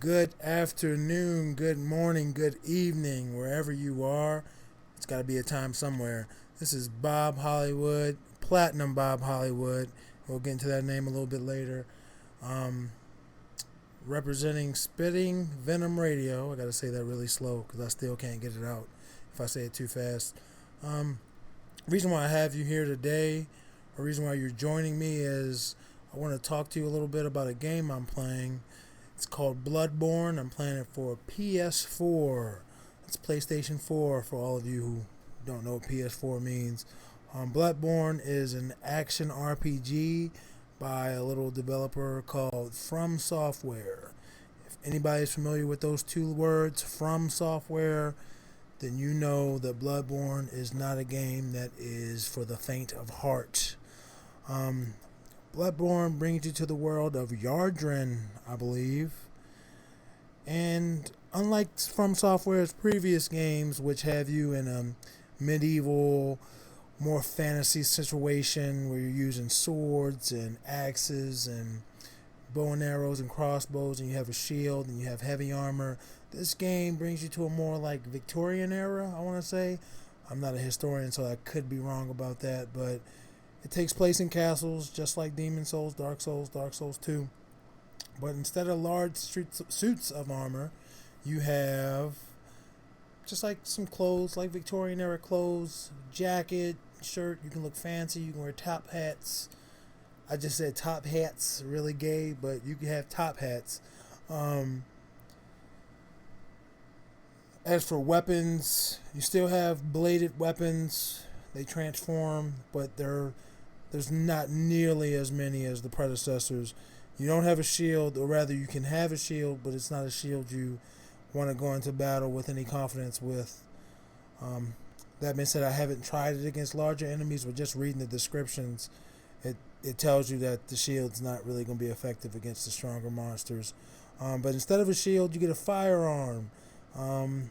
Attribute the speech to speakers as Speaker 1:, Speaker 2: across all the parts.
Speaker 1: Good afternoon, good morning, good evening, wherever you are. It's got to be a time somewhere. This is Bob Hollywood, Platinum Bob Hollywood. We'll get into that name a little bit later. Um, Representing Spitting Venom Radio. I got to say that really slow because I still can't get it out if I say it too fast. Reason why I have you here today, or reason why you're joining me, is I want to talk to you a little bit about a game I'm playing. It's called Bloodborne. I'm playing it for PS4. It's PlayStation 4 for all of you who don't know what PS4 means. Bloodborne is an action RPG by a little developer called From Software. If anybody's familiar with those two words, From Software, then you know that Bloodborne is not a game that is for the faint of heart. Bloodborne brings you to the world of Yardren, I believe. And unlike From Software's previous games, which have you in a medieval, more fantasy situation where you're using swords and axes and bow and arrows and crossbows, and you have a shield and you have heavy armor, this game brings you to a more like Victorian era, I want to say. I'm not a historian, so I could be wrong about that, but it takes place in castles, just like Demon's Souls, Dark Souls 2. But instead of large suits of armor, you have just like some clothes, like Victorian era clothes, jacket, shirt. You can look fancy. You can wear top hats. I just said top hats, really gay, but you can have top hats. As for weapons, you still have bladed weapons. They transform, but there's not nearly as many as the predecessors. You don't have a shield, or rather you can have a shield, but it's not a shield you want to go into battle with any confidence with. That being said, I haven't tried it against larger enemies, but just reading the descriptions, it tells you that the shield's not really going to be effective against the stronger monsters. But instead of a shield, you get a firearm. For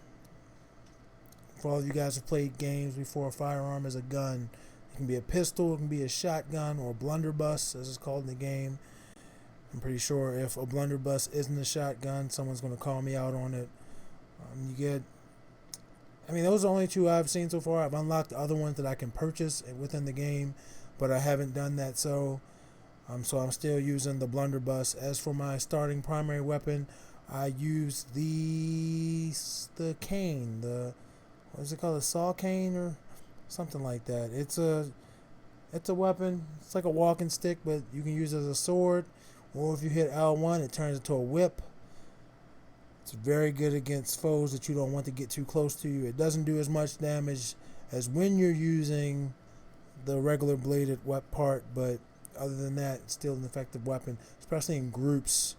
Speaker 1: all of you guys who played games before, a firearm is a gun. It can be a pistol, it can be a shotgun, or a blunderbuss, as it's called in the game. I'm pretty sure if a blunderbuss isn't a shotgun, someone's going to call me out on it. Those are the only two I've seen so far. I've unlocked the other ones that I can purchase within the game, but I haven't done that, so I'm still using the blunderbuss. As for my starting primary weapon, I use the cane, what is it called, a saw cane or something like that. It's a weapon. It's like a walking stick, but you can use it as a sword, or if you hit L1, it turns into a whip. It's very good against foes that you don't want to get too close to you. It doesn't do as much damage as when you're using the regular bladed part, but other than that, it's still an effective weapon, especially in groups.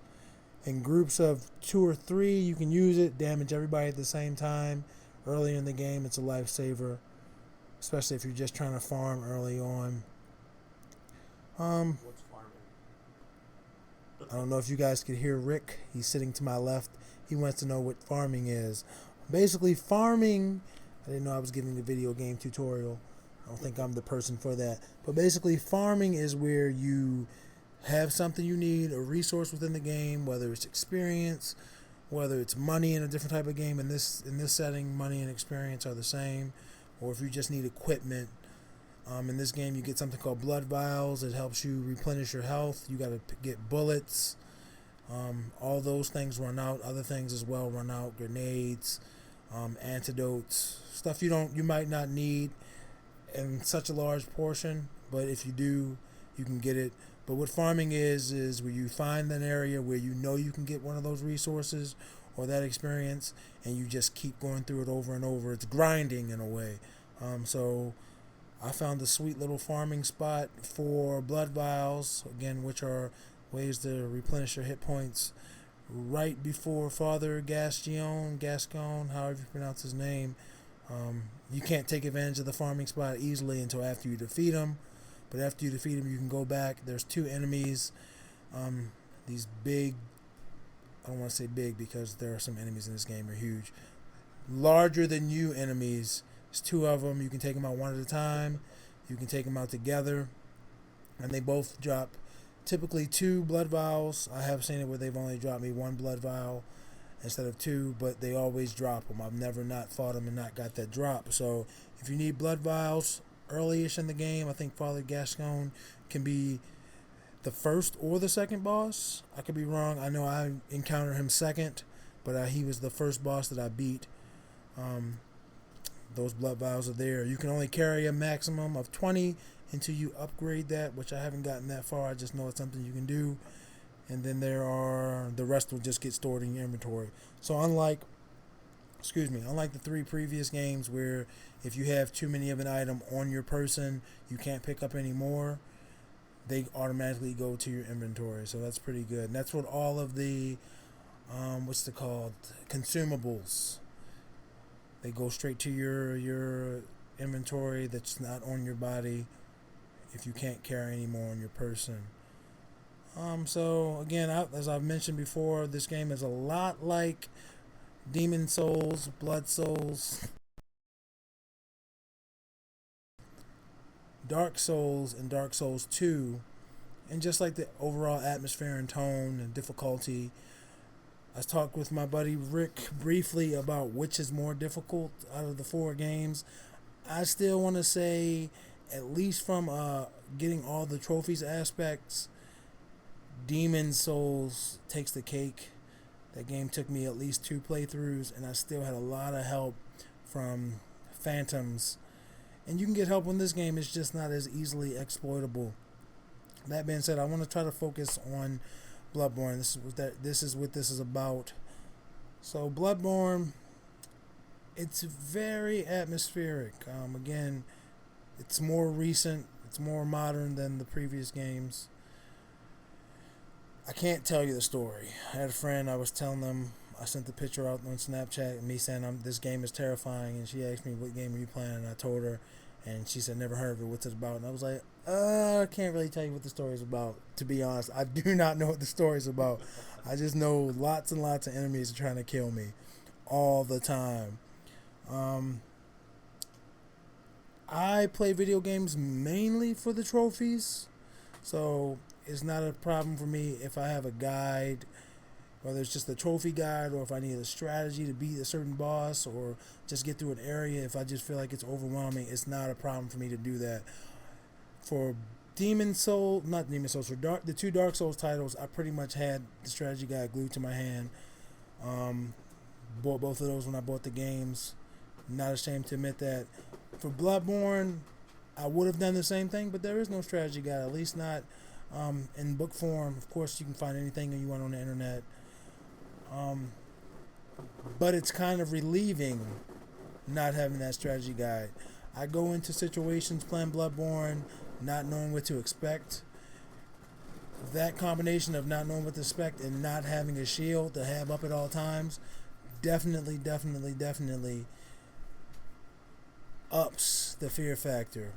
Speaker 1: In groups of 2 or 3, you can use it, damage everybody at the same time. Early in the game, it's a lifesaver, especially if you're just trying to farm early on.
Speaker 2: What's farming?
Speaker 1: I don't know if you guys could hear Rick. He's sitting to my left. He wants to know what farming is. Basically, farming, I didn't know I was giving a video game tutorial. I don't think I'm the person for that. But basically, farming is where you have something you need, a resource within the game, whether it's experience, whether it's money in a different type of game. In this setting, money and experience are the same. Or if you just need equipment. In this game, you get something called blood vials. It helps you replenish your health. You got to get bullets. All those things run out. Other things as well run out. Grenades, antidotes, stuff you might not need in such a large portion, but if you do, you can get it. But what farming is where you find an area where you know you can get one of those resources or that experience, and you just keep going through it over and over. It's grinding in a way. So I found a sweet little farming spot for blood vials, again, which are ways to replenish your hit points, right before Father Gaston, however you pronounce his name. You can't take advantage of the farming spot easily until after you defeat him. But after you defeat him, you can go back. There's 2 enemies. These big, I don't want to say big because there are some enemies in this game that are huge. Larger than you enemies. There's 2 of them. You can take them out one at a time. You can take them out together. And they both drop typically 2 blood vials. I have seen it where they've only dropped me 1 blood vial. instead of 2, but they always drop them. I've never not fought them and not got that drop. So if you need blood vials early-ish in the game, I think Father Gascon can be the first or the second boss. I could be wrong. I know I encountered him second, but he was the first boss that I beat. Those blood vials are there. You can only carry a maximum of 20 until you upgrade that, which I haven't gotten that far. I just know it's something you can do. And then the rest will just get stored in your inventory. So unlike the 3 previous games where if you have too many of an item on your person, you can't pick up any more, they automatically go to your inventory. So that's pretty good. And that's what all of the consumables, they go straight to your inventory that's not on your body if you can't carry any more on your person. So again, as I've mentioned before, this game is a lot like Demon Souls, Blood Souls, Dark Souls, and Dark Souls 2, and just like the overall atmosphere and tone and difficulty. I talked with my buddy Rick briefly about which is more difficult out of the 4 games. I still want to say, at least from getting all the trophies aspects, Demon Souls takes the cake. That game took me at least 2 playthroughs, and I still had a lot of help from phantoms. And you can get help in this game, it's just not as easily exploitable. That being said, I want to try to focus on Bloodborne. This is what this is about. So Bloodborne, it's very atmospheric. Again, it's more recent, it's more modern than the previous games. I can't tell you the story. I had a friend, I was telling them, I sent the picture out on Snapchat, me saying this game is terrifying, and she asked me, what game are you playing? And I told her, and she said, never heard of it, what's it about? And I was like, I can't really tell you what the story is about, to be honest. I do not know what the story is about. I just know lots and lots of enemies are trying to kill me all the time. I play video games mainly for the trophies, so it's not a problem for me if I have a guide, whether it's just a trophy guide or if I need a strategy to beat a certain boss or just get through an area. If I just feel like it's overwhelming, it's not a problem for me to do that. For the 2 Dark Souls titles, I pretty much had the strategy guide glued to my hand. Bought both of those when I bought the games. Not ashamed to admit that. For Bloodborne, I would have done the same thing, but there is no strategy guide, at least not in book form. Of course, you can find anything that you want on the internet. But it's kind of relieving not having that strategy guide. I go into situations playing Bloodborne not knowing what to expect. That combination of not knowing what to expect and not having a shield to have up at all times definitely ups the fear factor.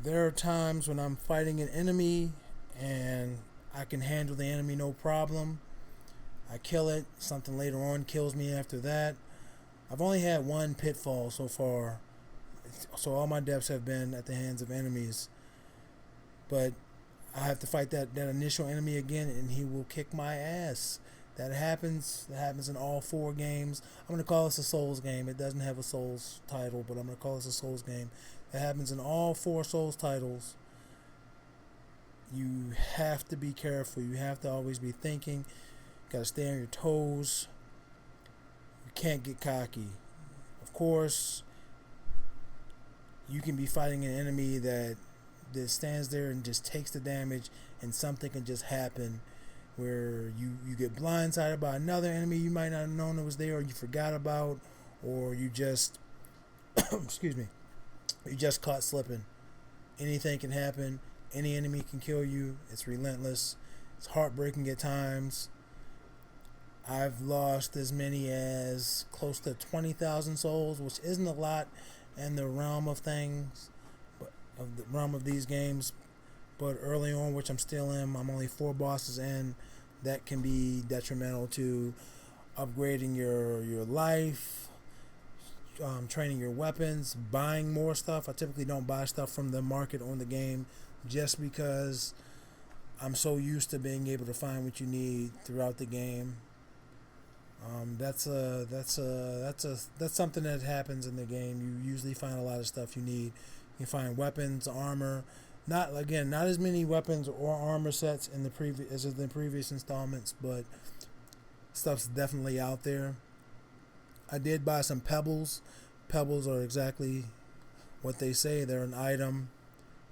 Speaker 1: There are times when I'm fighting an enemy and I can handle the enemy no problem. I kill it, something later on kills me after that. I've only had 1 pitfall so far, so all my deaths have been at the hands of enemies. But I have to fight that initial enemy again, and he will kick my ass. That happens in all 4 games. I'm going to call this a Souls game. It doesn't have a Souls title, but I'm going to call this a Souls game. That happens in all 4 Souls titles. You have to be careful. You have to always be thinking. You got to stay on your toes. You can't get cocky. Of course, you can be fighting an enemy that stands there and just takes the damage, and something can just happen where you get blindsided by another enemy you might not have known it was there, or you forgot about, or you just you just caught slipping. Anything can happen. Any enemy can kill you. It's relentless. It's heartbreaking at times. I've lost as many as close to 20,000 souls, which isn't a lot in the realm of things, of the realm of these games. But early on, which I'm still in, I'm only 4 bosses in. That can be detrimental to upgrading your life, training your weapons, buying more stuff. I typically don't buy stuff from the market on the game just because I'm so used to being able to find what you need throughout the game. That's something that happens in the game. You usually find a lot of stuff you need. You find weapons, armor. Not as many weapons or armor sets in the previous installments, but stuff's definitely out there. I did buy some pebbles. Pebbles are exactly what they say. They're an item.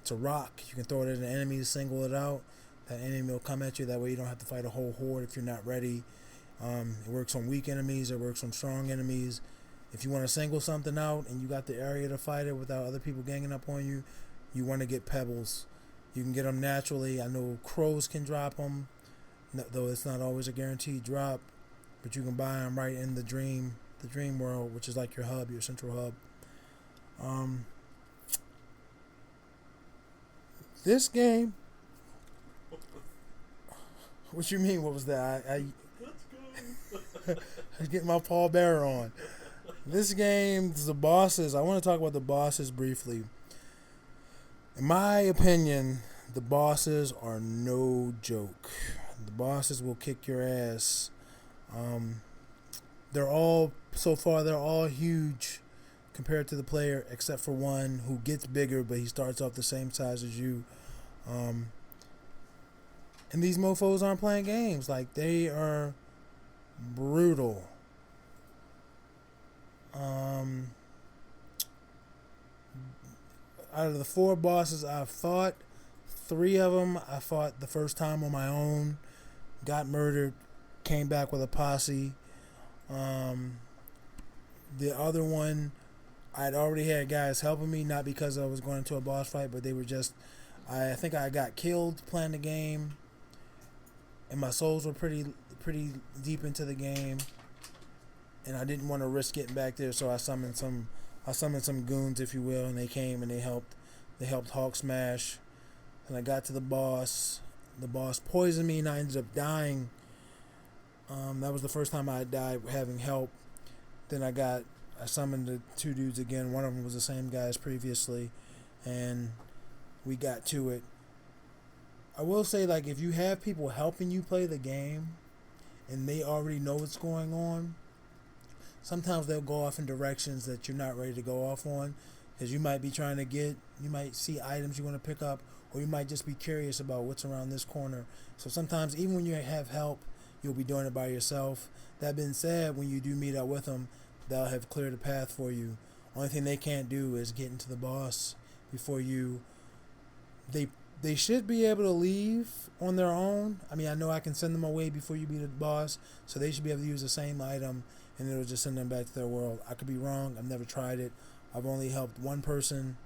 Speaker 1: It's a rock. You can throw it at an enemy, single it out. That enemy will come at you. That way you don't have to fight a whole horde if you're not ready. It works on weak enemies. It works on strong enemies. If you want to single something out and you got the area to fight it without other people ganging up on you, you want to get pebbles. You can get them naturally. I know crows can drop them, though it's not always a guaranteed drop. But you can buy them right in the dream world, which is like your hub, your central hub. This game. What you mean? What was that? I was getting my Paul Bearer on. This game, the bosses. I want to talk about the bosses briefly. In my opinion, the bosses are no joke. The bosses will kick your ass. They're all huge compared to the player, except for one who gets bigger, but he starts off the same size as you. And these mofos aren't playing games. Like, they are brutal. Out of the 4 bosses I've fought, 3 of them I fought the first time on my own, got murdered, came back with a posse. The other one, I'd already had guys helping me, not because I was going into a boss fight, but they were just, I think I got killed playing the game, and my souls were pretty deep into the game, and I didn't want to risk getting back there, so I summoned some goons, if you will, and they came and they helped Hawk Smash, and I got to the boss. The boss poisoned me, and I ended up dying. That was the first time I died having help. Then I summoned the 2 dudes again. One of them was the same guy as previously, and we got to it. I will say, like, if you have people helping you play the game and they already know what's going on, sometimes they'll go off in directions that you're not ready to go off on, because you might be you might see items you want to pick up, or you might just be curious about what's around this corner. So sometimes, even when you have help, you'll be doing it by yourself. That being said, when you do meet up with them, they'll have cleared a path for you. Only thing they can't do is get into the boss before you. They should be able to leave on their own. I mean, I know I can send them away before you beat the boss, so they should be able to use the same item, and it'll just send them back to their world. I could be wrong. I've never tried it. I've only helped one person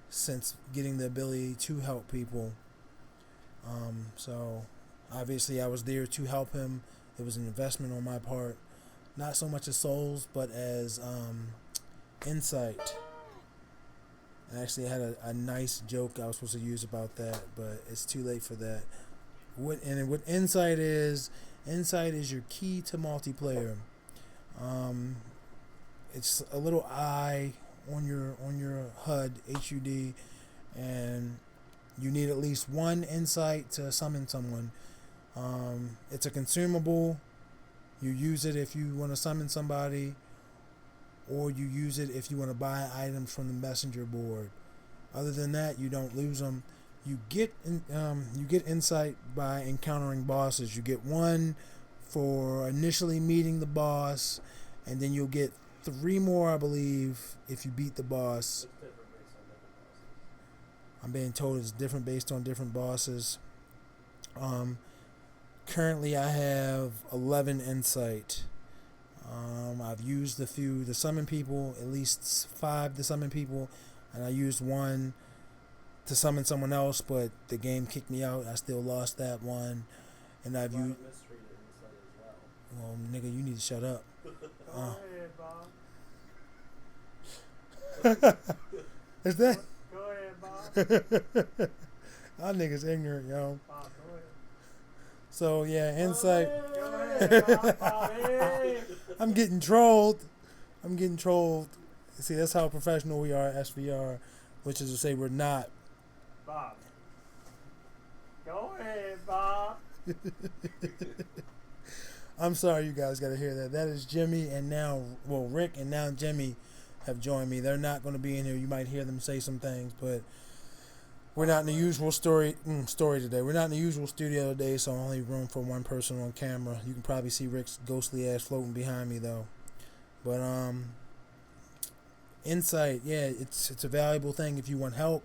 Speaker 1: since getting the ability to help people. So obviously I was there to help him. It was an investment on my part, not so much as souls, but as insight. I actually had a nice joke I was supposed to use about that, but it's too late for that. What insight is your key to multiplayer. It's a little eye on your HUD, HUD, and you need at least 1 insight to summon someone. It's a consumable. You use it if you want to summon somebody, or you use it if you want to buy items from the messenger board. Other than that, you don't lose them. You get insight by encountering bosses. You get 1 for initially meeting the boss, and then you'll get 3 more, I believe, if you beat the boss. I'm being told it's different based on different bosses. Currently, I have 11 insight. I've used a few to summon people, at least 5 to summon people, and I used 1 to summon someone else, but the game kicked me out. I still lost that one, and I've used. Well, nigga, you need to shut up.
Speaker 2: Go ahead, Bob.
Speaker 1: Is that?
Speaker 2: Go ahead, Bob.
Speaker 1: Y'all niggas ignorant, yo.
Speaker 2: Bob, go ahead.
Speaker 1: So yeah, insight.
Speaker 2: Go ahead, Bob. Hey.
Speaker 1: I'm getting trolled. See, that's how professional we are at SVR, which is to say we're not.
Speaker 2: Bob. Go ahead.
Speaker 1: I'm sorry you guys got to hear that. That is Jimmy and now, well, Rick and now Jimmy have joined me. They're not going to be in here. You might hear them say some things, but we're not in the usual story today. We're not in the usual studio today, so only room for one person on camera. You can probably see Rick's ghostly ass floating behind me though. But insight, yeah, it's a valuable thing if you want help.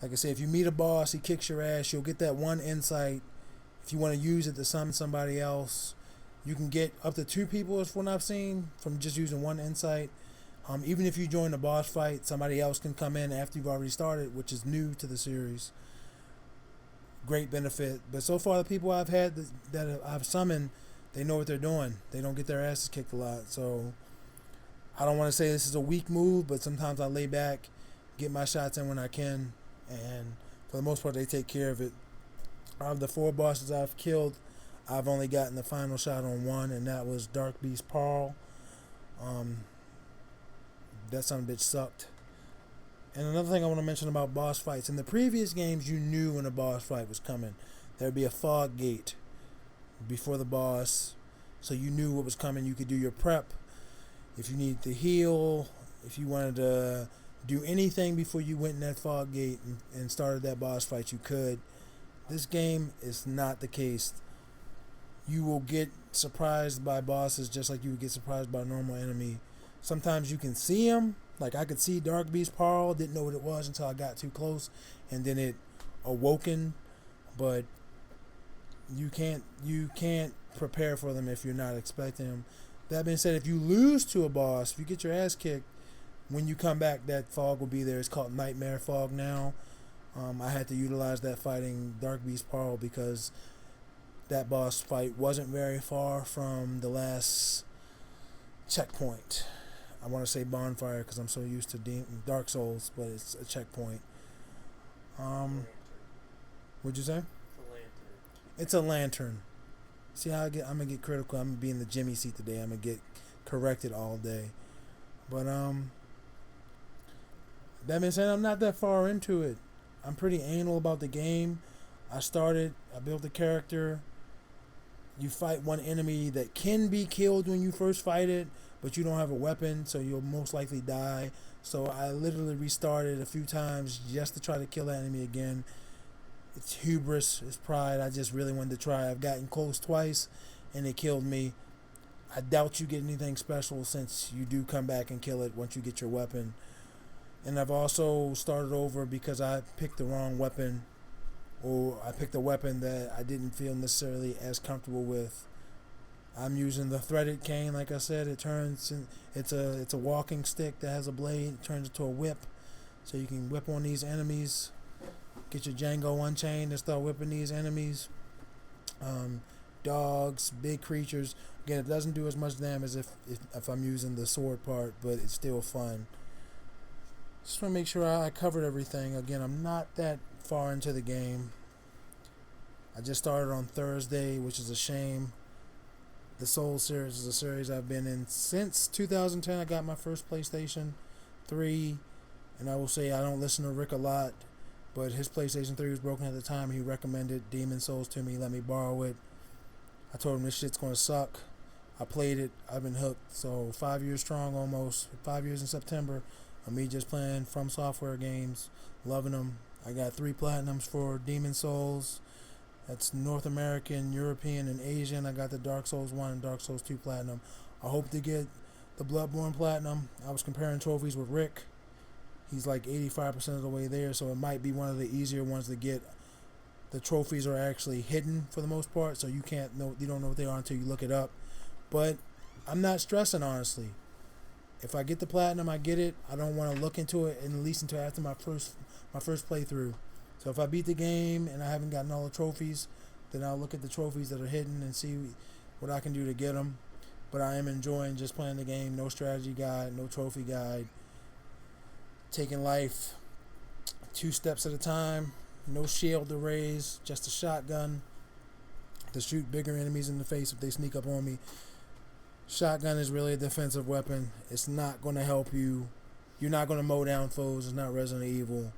Speaker 1: Like I said, if you meet a boss, he kicks your ass, you'll get that one insight. If you want to use it to summon somebody else, you can get up to 2 people, is what I've seen, from just using one insight. Even if you join the boss fight, somebody else can come in after you've already started, which is new to the series. Great benefit. But so far, the people I've had that I've summoned, they know what they're doing. They don't get their asses kicked a lot. So I don't want to say this is a weak move, but sometimes I lay back, get my shots in when I can, and for the most part, they take care of it. Out of the 4 bosses I've killed, I've only gotten the final shot on one, and that was Dark Beast Paul. That son of a bitch sucked. And another thing I want to mention about boss fights. In the previous games, you knew when a boss fight was coming. There'd be a fog gate before the boss, so you knew what was coming. You could do your prep. If you needed to heal, if you wanted to do anything before you went in that fog gate and started that boss fight, you could. This game is not the case. You will get surprised by bosses just like you would get surprised by a normal enemy. Sometimes you can see them. Like I could see Dark Beast Pearl, didn't know what it was until I got too close, and then it awoken. But you can't prepare for them if you're not expecting them. That being said, if you lose to a boss, if you get your ass kicked, when you come back, that fog will be there. It's called Nightmare Fog now. I had to utilize that fighting Dark Beast Pearl because that boss fight wasn't very far from the last checkpoint. I want to say bonfire because I'm so used to Dark Souls, but it's a checkpoint. What'd you say? It's a lantern. See how I'm gonna get critical. I'm gonna be in the Jimmy seat today. I'm gonna get corrected all day. But that being said, I'm not that far into it. I'm pretty anal about the game. I built a character. You fight one enemy that can be killed when you first fight it, but you don't have a weapon, so you'll most likely die. So I literally restarted a few times just to try to kill that enemy again. It's hubris, it's pride. I just really wanted to try. I've gotten close twice, and it killed me. I doubt you get anything special since you do come back and kill it once you get your weapon. And I've also started over because I picked the wrong weapon, or I picked a weapon that I didn't feel necessarily as comfortable with. I'm using the threaded cane, like I said. It's a walking stick that has a blade. It turns into a whip, so you can whip on these enemies. Get your Django Unchained and start whipping these enemies. Dogs, big creatures. Again, it doesn't do as much damage if I'm using the sword part, but it's still fun. Just want to make sure I covered everything. Again, I'm not that far into the game. I just started on Thursday, which is a shame. The Soul series is a series I've been in since 2010. I got my first PlayStation 3, and I will say I don't listen to Rick a lot, but his PlayStation 3 was broken at the time. He recommended Demon Souls to me, let me borrow it. I told him this shit's going to suck. I played it. I've been hooked. So 5 years strong almost. 5 years in September of me just playing From Software games, loving them. I got 3 platinums for Demon Souls. That's North American, European, and Asian. I got the Dark Souls 1 and Dark Souls 2 platinum. I hope to get the Bloodborne platinum. I was comparing trophies with Rick. He's like 85% of the way there, so it might be one of the easier ones to get. The trophies are actually hidden for the most part, so you don't know what they are until you look it up. But I'm not stressing, honestly. If I get the platinum, I get it. I don't want to look into it, at least until after my first playthrough. So if I beat the game and I haven't gotten all the trophies, then I'll look at the trophies that are hidden and see what I can do to get them. But I am enjoying just playing the game. No strategy guide, no trophy guide. Taking life 2 steps at a time. No shield to raise, just a shotgun to shoot bigger enemies in the face if they sneak up on me. Shotgun is really a defensive weapon. It's not going to help you. You're not going to mow down foes. It's not Resident Evil.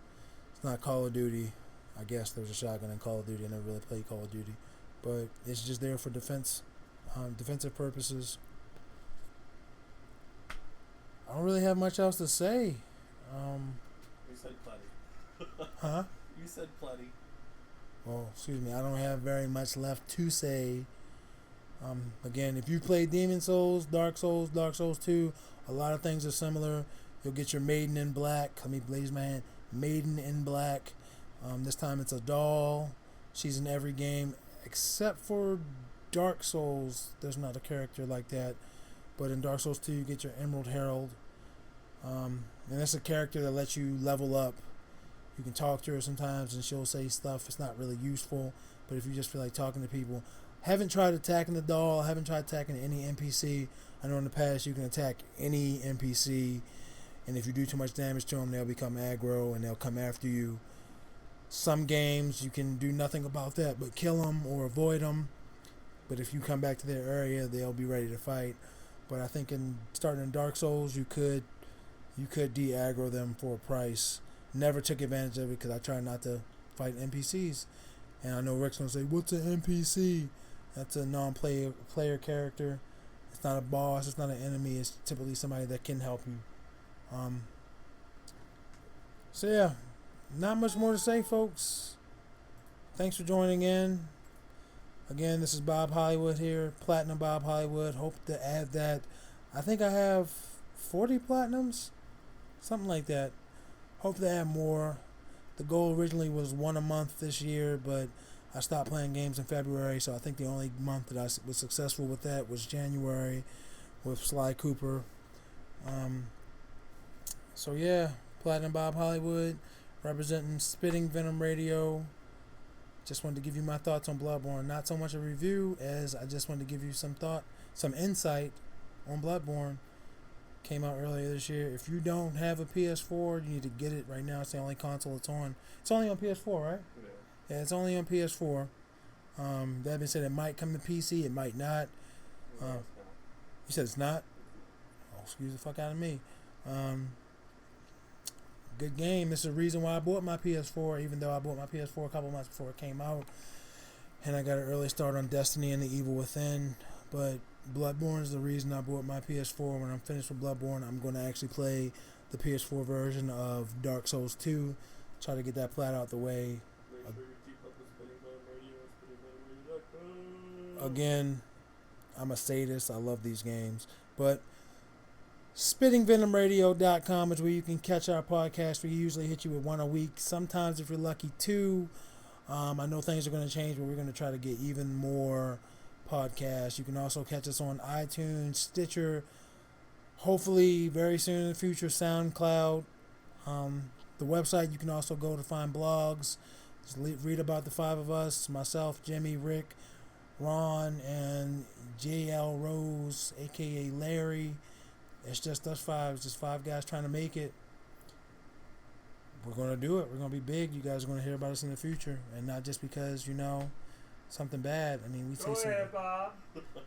Speaker 1: It's not Call of Duty. I guess there's a shotgun in Call of Duty. I never really played Call of Duty. but it's just there for defensive purposes. I don't really have much else to say.
Speaker 3: You said plenty.
Speaker 1: Huh?
Speaker 3: You said plenty.
Speaker 1: Well, excuse me. I don't have very much left to say. Again, if you play Demon Souls, Dark Souls 2, a lot of things are similar. You'll get your Maiden in Black. Let me blaze my hand. Maiden in Black. This time it's a doll. She's in every game except for Dark Souls. There's not a character like that. But in Dark Souls 2, you get your Emerald Herald. And that's a character that lets you level up. You can talk to her sometimes and she'll say stuff. It's not really useful. But if you just feel like talking to people. Haven't tried attacking the doll. Haven't tried attacking any NPC. I know in the past you can attack any NPC. And if you do too much damage to them, they'll become aggro and they'll come after you. Some games you can do nothing about that but kill them or avoid them. But if you come back to their area, they'll be ready to fight. But I think starting in Dark Souls, you could de-aggro them for a price. Never took advantage of it because I try not to fight NPCs. And I know Rick's going to say, what's an NPC? That's a non-player character. It's not a boss. It's not an enemy. It's typically somebody that can help you. So yeah, not much more to say, folks. Thanks for joining in. Again, this is Bob Hollywood here, Platinum Bob Hollywood. Hope to add that. I think I have 40 platinums, something like that. Hope to add more. The goal originally was one a month this year, but I stopped playing games in February, so I think the only month that I was successful with that was January with Sly Cooper. So yeah, Platinum Bob Hollywood, representing Spitting Venom Radio. Just wanted to give you my thoughts on Bloodborne. Not so much a review as I just wanted to give you some insight on Bloodborne. Came out earlier this year. If you don't have a PS4, you need to get it right now. It's the only console it's on. It's only on PS4, right? Yeah, it's only on PS4. That being said, it might come to PC. It might not. You said it's not? Oh, excuse the fuck out of me. Good game. This is the reason why I bought my PS4, even though I bought my PS4 a couple months before it came out. And I got an early start on Destiny and the Evil Within. But Bloodborne is the reason I bought my PS4. When I'm finished with Bloodborne, I'm going to actually play the PS4 version of Dark Souls 2. Try to get that plat out the way.
Speaker 2: Make sure you keep up with Spinning Venom Radio, SpinningVenomRadio.com.
Speaker 1: Again, I'm a sadist. I love these games. But SpittingVenomRadio.com is where you can catch our podcast. We usually hit you with one a week. Sometimes, if you're lucky, two. I know things are going to change, but we're going to try to get even more podcasts. You can also catch us on iTunes, Stitcher, hopefully very soon in the future, SoundCloud. The website you can also go to find blogs. Just read about the five of us, myself, Jimmy, Rick, Ron, and JL Rose, a.k.a. Larry. It's just us five. It's just five guys trying to make it. We're going to do it. We're going to be big. You guys are going to hear about us in the future. And not just because, something bad. I mean,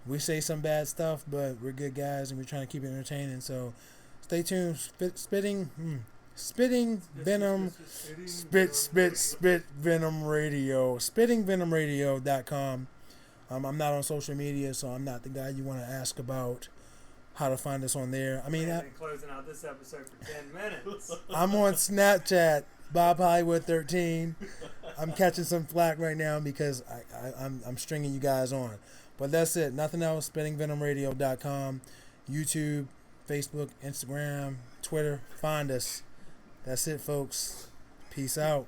Speaker 1: we say some bad stuff, but we're good guys and we're trying to keep it entertaining. So stay tuned. Spitting Venom, spit Venom Radio. SpittingVenomRadio.com. I'm not on social media, so I'm not the guy you want to ask about how to find us on there. I mean,
Speaker 2: closing out this episode for 10 minutes.
Speaker 1: I'm on Snapchat, Bob Hollywood 13. I'm catching some flack right now because I'm stringing you guys on. But that's it. Nothing else. SpittingVenomRadio.com, YouTube, Facebook, Instagram, Twitter. Find us. That's it, folks. Peace out.